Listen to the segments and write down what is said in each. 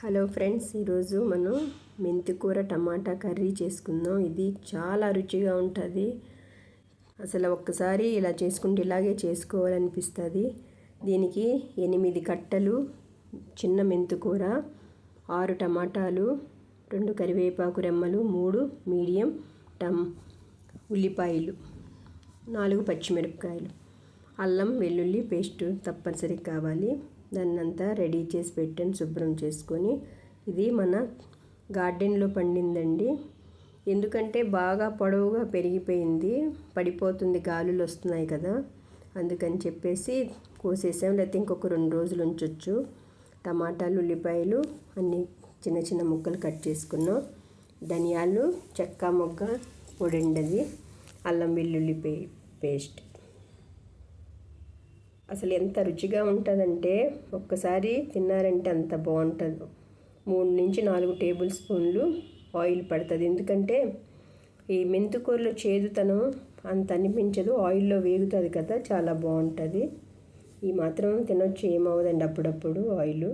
Hello friends, ఈరోజు మనం మెంతికూర టమాటా కర్రీ చేసుకుందాం. ఇది చాలా రుచిగా ఉంటుంది. అసలు ఒక్కసారి ఇలా చేసుకుంటే ఇలాగే చేసుకోవాలనిపిస్తుంది. దీనికి 8 కట్టలు చిన్న మెంతికూర, 6 టమాటాలు, 2 కరివేపాకు రెమ్మలు, 3 మీడియం ఉల్లిపాయలు, 4 పచ్చిమిరపకాయలు, అల్లం వెల్లుల్లి పేస్ట్ తప్పనిసరి కావాలి. దాన్నంతా రెడీ చేసి పెట్టాను శుభ్రం చేసుకొని. ఇది మన గార్డెన్లో పండిందండి. ఎందుకంటే బాగా పొడవుగా పెరిగిపోయింది, పడిపోతుంది, గాలులు వస్తున్నాయి కదా, అందుకని చెప్పేసి కోసేసాం. లేకపోతే ఇంకొక 2 రోజులు ఉంచవచ్చు. టమాటాలు, ఉల్లిపాయలు అన్నీ చిన్న చిన్న ముక్కలు కట్ చేసుకున్నాం. ధనియాలు, చెక్క మొగ్గ పొడండది, అల్లం వెల్లుల్లి పేస్ట్. అసలు ఎంత రుచిగా ఉంటుందంటే ఒక్కసారి తిన్నారంటే అంత బాగుంటుంది. 3 నుంచి 4 టేబుల్ స్పూన్లు ఆయిల్ పడుతుంది. ఎందుకంటే ఈ మెంతికూరలో చేదుతనం అంత అనిపించదు, ఆయిల్లో వేగుతుంది కదా, చాలా బాగుంటుంది. ఈ మాత్రం తినొచ్చు, ఏమవుదండి. అప్పుడప్పుడు ఆయిల్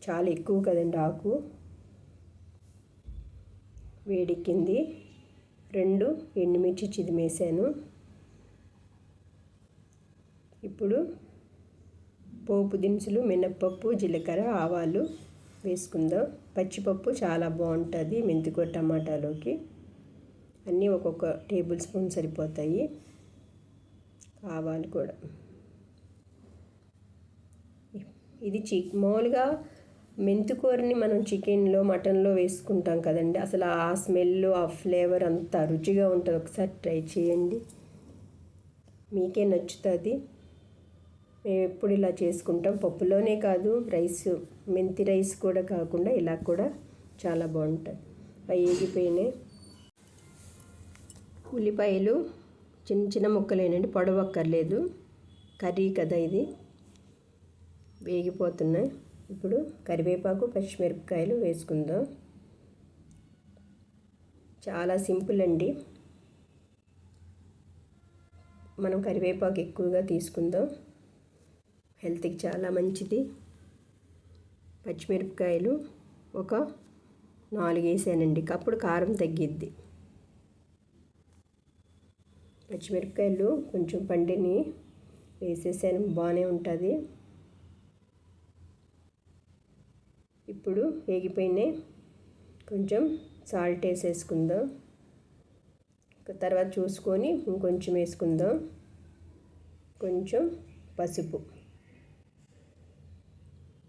చాలా ఎక్కువ కదండి. ఆకు వేడెక్కింది. 2 ఎండుమిర్చి చిదిమేసాను. ఇప్పుడు పోపు దినుసులు, మినప్పప్పు, జీలకర్ర, ఆవాలు వేసుకుందాం. పచ్చిపప్పు చాలా బాగుంటుంది మెంతికూర టమాటాలోకి. అన్నీ ఒక్కొక్క టేబుల్ స్పూన్ సరిపోతాయి. ఆవాలు కూడా. ఇది మామూలుగా మెంతికూరని మనం చికెన్లో, మటన్లో వేసుకుంటాం కదండి. అసలు ఆ స్మెల్, ఆ ఫ్లేవర్ అంత రుచిగా ఉంటుంది. ఒకసారి ట్రై చేయండి, మీకే నచ్చుతుంది. మేము ఎప్పుడు ఇలా చేసుకుంటాం. పప్పులోనే కాదు, మెంతి రైస్ కూడా కాకుండా ఇలా కూడా చాలా బాగుంటుంది. అవి వేగిపోయినాయి. ఉల్లిపాయలు చిన్న చిన్న ముక్కలేనండి, పొడవక్కర్లేదు, కర్రీ కదా ఇది. వేగిపోతున్నాయి. ఇప్పుడు కరివేపాకు, పచ్చిమిరపకాయలు వేసుకుందాం. చాలా సింపుల్ అండి. మనం కరివేపాకు ఎక్కువగా తీసుకుందాం, హెల్త్కి చాలా మంచిది. పచ్చిమిరపకాయలు ఒక 4 వేసానండి, అప్పుడు కారం తగ్గిద్ది. పచ్చిమిరపకాయలు కొంచెం పండిని వేసేసాను, బాగానే ఉంటుంది. ఇప్పుడు వేగిపోయినాయి. కొంచెం సాల్ట్ వేసేసుకుందాం. తర్వాత చూసుకొని ఇంకొంచెం వేసుకుందాం. కొంచెం పసుపు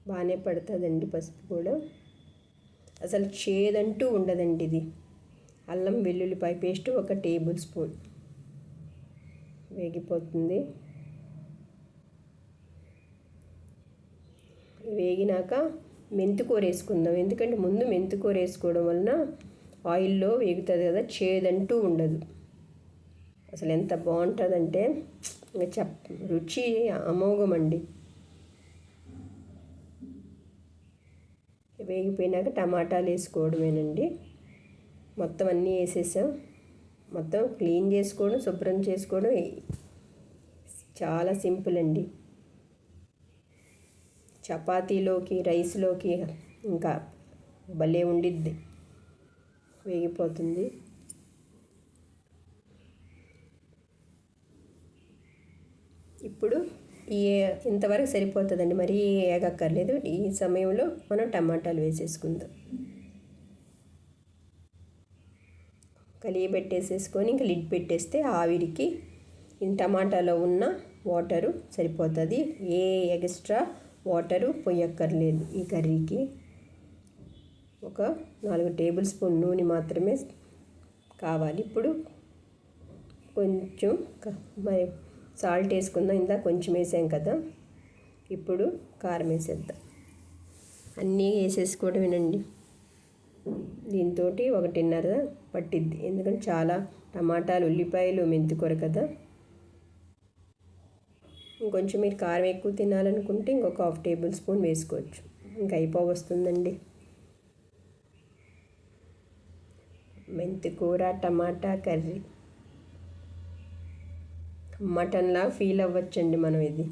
బాగానే పడుతుందండి, పసుపు కూడా. అసలు చేదంటూ ఉండదండి ఇది. అల్లం వెల్లుల్లిపాయ పేస్ట్ 1 టేబుల్ స్పూన్ వేగిపోతుంది. వేగినాక మెంతికూర వేసుకుందాం. ఎందుకంటే ముందు మెంతికూర వేసుకోవడం వలన ఆయిల్లో వేగుతుంది కదా, చేదంటూ ఉండదు. అసలు ఎంత బాగుంటుందంటే రుచి అమోఘమండి. వేగిపోయినాక టమాటాలు వేసుకోవడమేనండి. మొత్తం అన్నీ వేసేసాం. మొత్తం క్లీన్ చేసుకోవడం, శుభ్రం చేసుకోవడం చాలా సింపుల్ అండి. చపాతీలోకి, రైస్లోకి ఇంకా భలే ఉండిద్ది. వేగిపోతుంది. ఇప్పుడు ఇంతవరకు సరిపోతుందండి, మరీ ఏగక్కర్లేదు. ఈ సమయంలో మనం టమాటాలు వేసేసుకుందాం. కలియబెట్టేసేసుకొని ఇంక లిడ్ పెట్టేస్తే ఆవిరికి టమాటాలో ఉన్న వాటరు సరిపోతుంది. ఏ ఎక్స్ట్రా వాటరు పొయ్యక్కర్లేదు ఈ కర్రీకి. ఒక 4 టేబుల్ స్పూన్ నూనె మాత్రమే కావాలి. ఇప్పుడు కొంచెం మరి సాల్ట్ వేసుకుందాం. ఇందాక కొంచెం వేసాం కదా, ఇప్పుడు కారం వేసేద్దాం. అన్నీ వేసేసుకోవడమేనండి. దీంతో 1.5 పట్టిద్ది. ఎందుకంటే చాలా టమాటాలు, ఉల్లిపాయలు, మెంతికూర కదా. ఇంకొంచెం మీరు కారం ఎక్కువ తినాలనుకుంటే ఇంకొక 1/2 టేబుల్ స్పూన్ వేసుకోవచ్చు. ఇంకా అయిపోవస్తుందండి మెంతికూర టమాటా కర్రీ. మటన్లా ఫీల్ అవ్వచ్చండి మనం. ఇది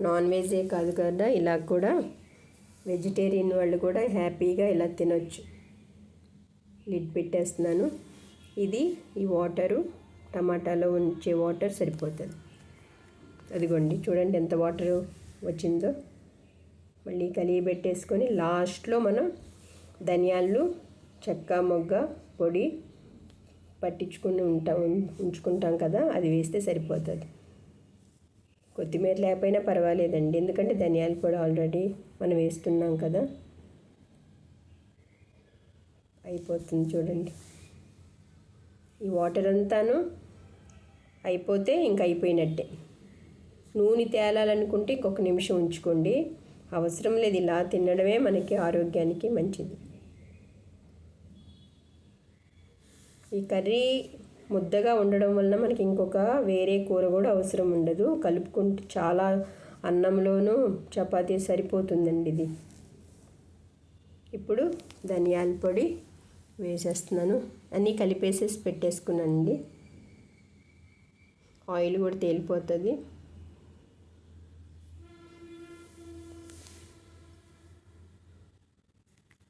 నాన్ వెజే కాదు కదా, ఇలా కూడా వెజిటేరియన్ వాళ్ళు కూడా హ్యాపీగా ఇలా తినొచ్చు. లిడ్ పెట్టేస్తున్నాను. ఇది ఈ వాటరు టమాటాలో ఉంచే వాటర్ సరిపోతుంది. అదిగోండి చూడండి ఎంత వాటర్ వచ్చిందో. మళ్ళీ కలిగి పెట్టేసుకొని లాస్ట్లో మనం ధనియాలు, చెక్క మొగ్గ పొడి పట్టించుకుని ఉంచుకుంటాం కదా, అది వేస్తే సరిపోతుంది. కొత్తిమీర లేకపోయినా పర్వాలేదండి, ఎందుకంటే ధనియాల పొడి ఆల్రెడీ మనం వేస్తున్నాం కదా. అయిపోతుంది చూడండి. ఈ వాటర్ అంతాను అయిపోతే ఇంక అయిపోయినట్టే. నూనె తేలాలనుకుంటే ఇంకొక నిమిషం ఉంచుకోండి, అవసరం లేదు. ఇలా తినడమే మనకి ఆరోగ్యానికి మంచిది. ఈ కర్రీ ముద్దగా ఉండడం వలన మనకి ఇంకొక వేరే కూర కూడా అవసరం ఉండదు. కలుపుకుంటే చాలా అన్నంలోనూ చపాతీ సరిపోతుందండి ఇది. ఇప్పుడు ధనియాల పొడి వేసేస్తున్నాను. అన్నీ కలిపేసేసి పెట్టేసుకున్నానండి. ఆయిల్ కూడా తేలిపోతుంది.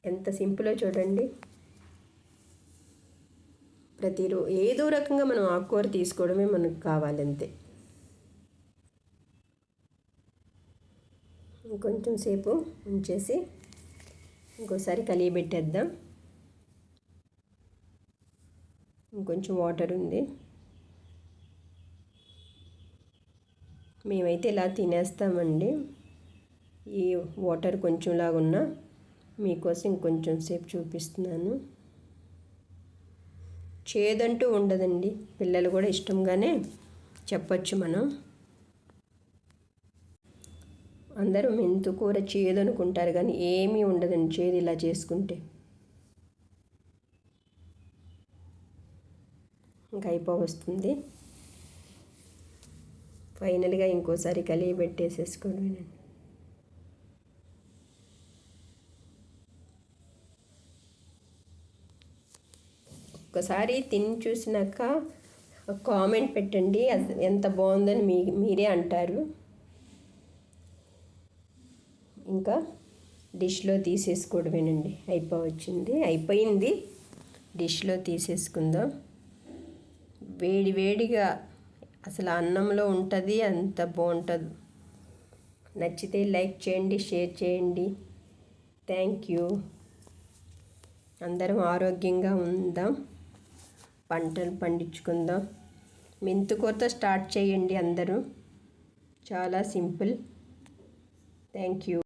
ఎంత సింపుల్లో చూడండి. ప్రతిరోజు ఏదో రకంగా మనం ఆకుకూర తీసుకోవడమే మనకు కావాలంతే. ఇంకొంచెం సేపు ఉంచేసి ఇంకోసారి కలిగి పెట్టేద్దాం. ఇంకొంచెం వాటర్ ఉంది. మేమైతే ఇలా తినేస్తామండి. ఈ వాటర్ కొంచెం లాగున్నా మీకోసం ఇంకొంచెం సేపు చూపిస్తున్నాను. చేదంటూ ఉండదండి, పిల్లలు కూడా ఇష్టంగానే చెప్పచ్చు మనం. అందరూ మెంతుకూర చేదు అనుకుంటారు కానీ ఏమీ ఉండదండి చేదు ఇలా చేసుకుంటే. ఇంకా అయిపోవస్తుంది. ఫైనల్గా ఇంకోసారి కలిగి పెట్టేసేసుకోండి. ఒక్కసారి తిని చూసినాక కామెంట్ పెట్టండి, ఎంత బాగుందని మీరే అంటారు. ఇంకా డిష్లో తీసేసుకోవడమేనండి, అయిపోయింది. డిష్లో తీసేసుకుందాం. వేడిగా అసలు అన్నంలో ఉంటుంది, అంత బాగుంటుంది. నచ్చితే లైక్ చేయండి, షేర్ చేయండి. Thank you. అందరం ఆరోగ్యంగా ఉందాం, పంటలు పండించుకుందాం. మెంతుకూరతో స్టార్ట్ చేయండి అందరూ, చాలా సింపుల్. Thank you.